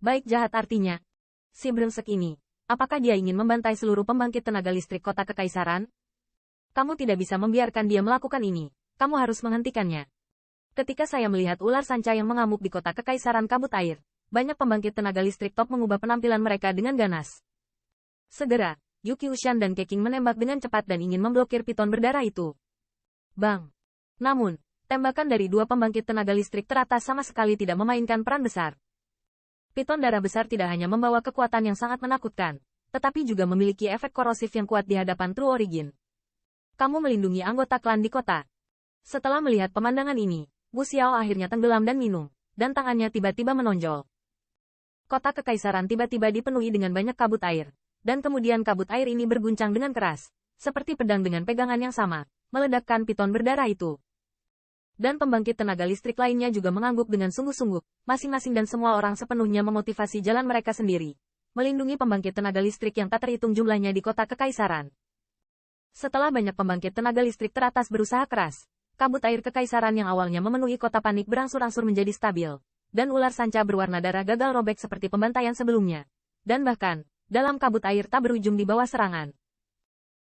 Baik jahat artinya. Si brengsek ini, apakah dia ingin membantai seluruh pembangkit tenaga listrik kota kekaisaran? Kamu tidak bisa membiarkan dia melakukan ini. Kamu harus menghentikannya. Ketika saya melihat ular sanca yang mengamuk di kota kekaisaran kabut air, banyak pembangkit tenaga listrik top mengubah penampilan mereka dengan ganas. Segera, Yuki Ushan dan Keking menembak dengan cepat dan ingin memblokir piton berdarah itu. Bang! Namun, tembakan dari dua pembangkit tenaga listrik teratas sama sekali tidak memainkan peran besar. Piton darah besar tidak hanya membawa kekuatan yang sangat menakutkan, tetapi juga memiliki efek korosif yang kuat di hadapan True Origin. Kamu melindungi anggota klan di kota. Setelah melihat pemandangan ini, Wu Xiao akhirnya tenggelam dan minum, dan tangannya tiba-tiba menonjol. Kota kekaisaran tiba-tiba dipenuhi dengan banyak kabut air, dan kemudian kabut air ini berguncang dengan keras, seperti pedang dengan pegangan yang sama, meledakkan piton berdarah itu. Dan pembangkit tenaga listrik lainnya juga mengangguk dengan sungguh-sungguh, masing-masing dan semua orang sepenuhnya memotivasi jalan mereka sendiri, melindungi pembangkit tenaga listrik yang tak terhitung jumlahnya di kota kekaisaran. Setelah banyak pembangkit tenaga listrik teratas berusaha keras, kabut air kekaisaran yang awalnya memenuhi kota panik berangsur-angsur menjadi stabil, dan ular sanca berwarna darah gagal robek seperti pembantaian sebelumnya. Dan bahkan, dalam kabut air tak berujung di bawah serangan.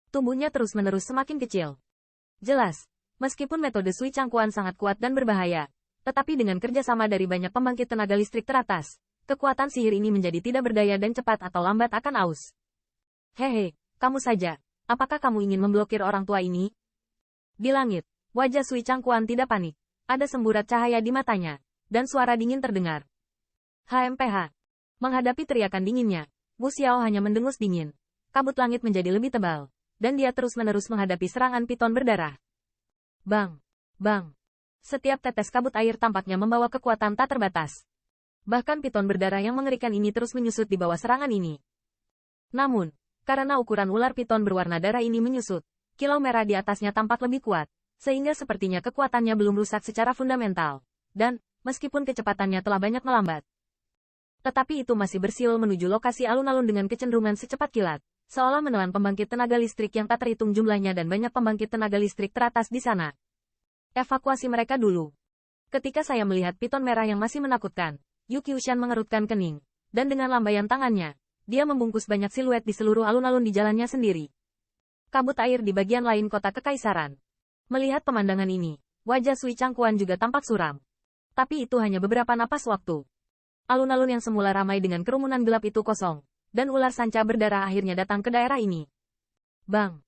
Tubuhnya terus-menerus semakin kecil. Jelas, meskipun metode Sui Changquan sangat kuat dan berbahaya, tetapi dengan kerjasama dari banyak pembangkit tenaga listrik teratas, kekuatan sihir ini menjadi tidak berdaya dan cepat atau lambat akan aus. Hehe, kamu saja, apakah kamu ingin memblokir orang tua ini? Di langit, wajah Sui Changquan tidak panik, ada semburat cahaya di matanya, dan suara dingin terdengar. HMPH. Menghadapi teriakan dinginnya, Wu Xiao hanya mendengus dingin. Kabut langit menjadi lebih tebal, dan dia terus-menerus menghadapi serangan piton berdarah. Bang! Bang! Setiap tetes kabut air tampaknya membawa kekuatan tak terbatas. Bahkan piton berdarah yang mengerikan ini terus menyusut di bawah serangan ini. Namun, karena ukuran ular piton berwarna darah ini menyusut, kilau merah di atasnya tampak lebih kuat, sehingga sepertinya kekuatannya belum rusak secara fundamental. Dan, meskipun kecepatannya telah banyak melambat, tetapi itu masih bersiul menuju lokasi alun-alun dengan kecenderungan secepat kilat, seolah menelan pembangkit tenaga listrik yang tak terhitung jumlahnya dan banyak pembangkit tenaga listrik teratas di sana. Evakuasi mereka dulu. Ketika saya melihat piton merah yang masih menakutkan, Yuki Ushan mengerutkan kening, dan dengan lambaian tangannya, dia membungkus banyak siluet di seluruh alun-alun di jalannya sendiri. Kabut air di bagian lain kota kekaisaran. Melihat pemandangan ini, wajah Sui Changquan juga tampak suram. Tapi itu hanya beberapa napas waktu. Alun-alun yang semula ramai dengan kerumunan gelap itu kosong, dan ular sanca berdarah akhirnya datang ke daerah ini. Bang!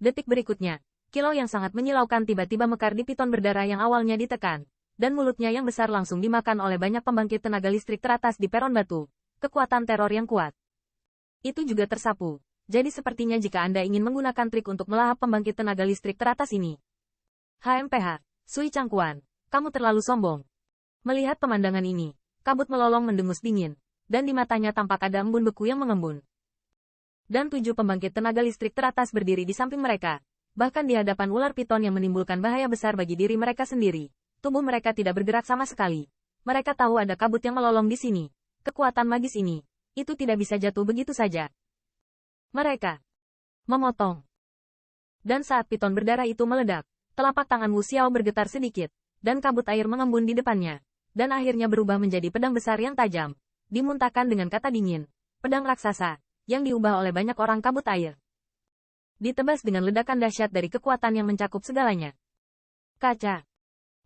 Detik berikutnya, kilau yang sangat menyilaukan tiba-tiba mekar di piton berdarah yang awalnya ditekan, dan mulutnya yang besar langsung dimakan oleh banyak pembangkit tenaga listrik teratas di peron batu. Kekuatan teror yang kuat. Itu juga tersapu, jadi sepertinya jika Anda ingin menggunakan trik untuk melahap pembangkit tenaga listrik teratas ini. HMPH, Sui Changquan, kamu terlalu sombong. Melihat pemandangan ini, kabut melolong mendengus dingin, dan di matanya tampak ada embun beku yang mengembun. Dan 7 pembangkit tenaga listrik teratas berdiri di samping mereka, bahkan di hadapan ular piton yang menimbulkan bahaya besar bagi diri mereka sendiri. Tubuh mereka tidak bergerak sama sekali. Mereka tahu ada kabut yang melolong di sini. Kekuatan magis ini, itu tidak bisa jatuh begitu saja. Mereka memotong. Dan saat piton berdarah itu meledak, telapak tangan Wu Xiao bergetar sedikit, dan kabut air mengembun di depannya. Dan akhirnya berubah menjadi pedang besar yang tajam, dimuntahkan dengan kata dingin, pedang raksasa, yang diubah oleh banyak orang kabut air. Ditebas dengan ledakan dahsyat dari kekuatan yang mencakup segalanya. Kaca.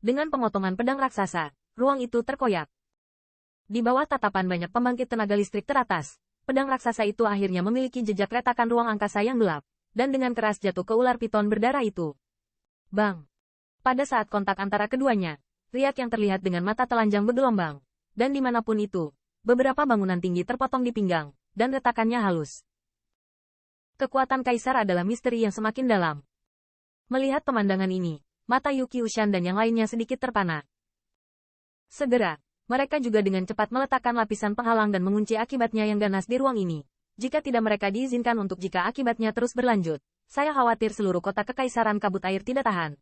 Dengan pemotongan pedang raksasa, ruang itu terkoyak. Di bawah tatapan banyak pembangkit tenaga listrik teratas, pedang raksasa itu akhirnya memiliki jejak retakan ruang angkasa yang gelap, dan dengan keras jatuh ke ular piton berdarah itu. Bang! Pada saat kontak antara keduanya, riak yang terlihat dengan mata telanjang bergelombang, dan dimanapun itu, beberapa bangunan tinggi terpotong di pinggang, dan retakannya halus. Kekuatan kaisar adalah misteri yang semakin dalam. Melihat pemandangan ini, mata Yuki Ushan dan yang lainnya sedikit terpana. Segera, mereka juga dengan cepat meletakkan lapisan penghalang dan mengunci akibatnya yang ganas di ruang ini. Jika tidak mereka diizinkan untuk jika akibatnya terus berlanjut, saya khawatir seluruh kota kekaisaran kabut air tidak tahan.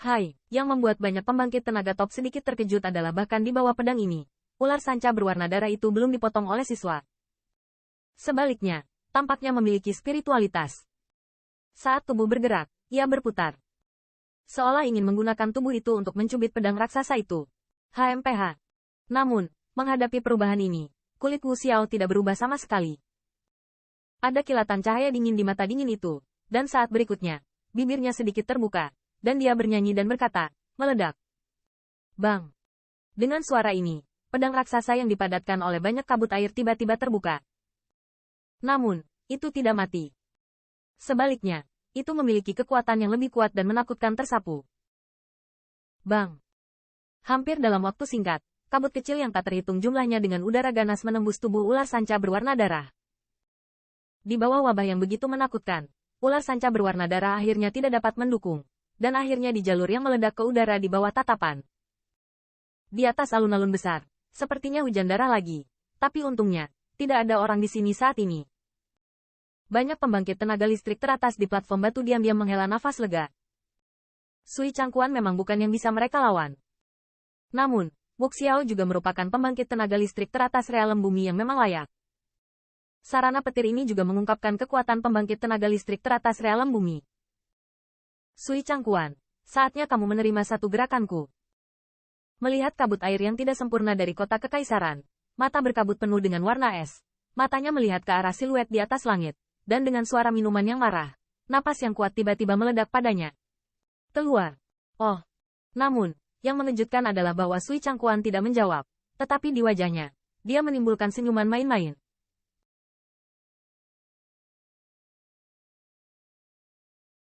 Hai, yang membuat banyak pembangkit tenaga top sedikit terkejut adalah bahkan di bawah pedang ini, ular sanca berwarna darah itu belum dipotong oleh siswa. Sebaliknya, tampaknya memiliki spiritualitas. Saat tubuh bergerak, ia berputar. Seolah ingin menggunakan tubuh itu untuk mencubit pedang raksasa itu. HMPH. Namun, Menghadapi perubahan ini, kulit Wu Xiao tidak berubah sama sekali. Ada kilatan cahaya dingin di mata dingin itu, dan saat berikutnya, bibirnya sedikit terbuka, dan dia bernyanyi dan berkata, meledak. Bang! Dengan suara ini, pedang raksasa yang dipadatkan oleh banyak kabut air tiba-tiba terbuka. Namun, itu tidak mati. Sebaliknya, itu memiliki kekuatan yang lebih kuat dan menakutkan tersapu. Bang! Hampir dalam waktu singkat, kabut kecil yang tak terhitung jumlahnya dengan udara ganas menembus tubuh ular sanca berwarna darah. Di bawah wabah yang begitu menakutkan, ular sanca berwarna darah akhirnya tidak dapat mendukung, dan akhirnya di jalur yang meledak ke udara di bawah tatapan. Di atas alun-alun besar, sepertinya hujan darah lagi, tapi untungnya, tidak ada orang di sini saat ini. Banyak pembangkit tenaga listrik teratas di platform batu diam-diam menghela nafas lega. Sui Changquan memang bukan yang bisa mereka lawan. Namun, Wu Xiao juga merupakan pembangkit tenaga listrik teratas realem bumi yang memang layak. Sarana petir ini juga mengungkapkan kekuatan pembangkit tenaga listrik teratas realem bumi. Sui Changquan, saatnya kamu menerima satu gerakanku. Melihat kabut air yang tidak sempurna dari kota kekaisaran, mata berkabut penuh dengan warna es. Matanya melihat ke arah siluet di atas langit, dan dengan suara minuman yang marah, napas yang kuat tiba-tiba meledak padanya. Keluar. Oh. Namun, yang mengejutkan adalah bahwa Sui Changquan tidak menjawab, tetapi di wajahnya, dia menimbulkan senyuman main-main.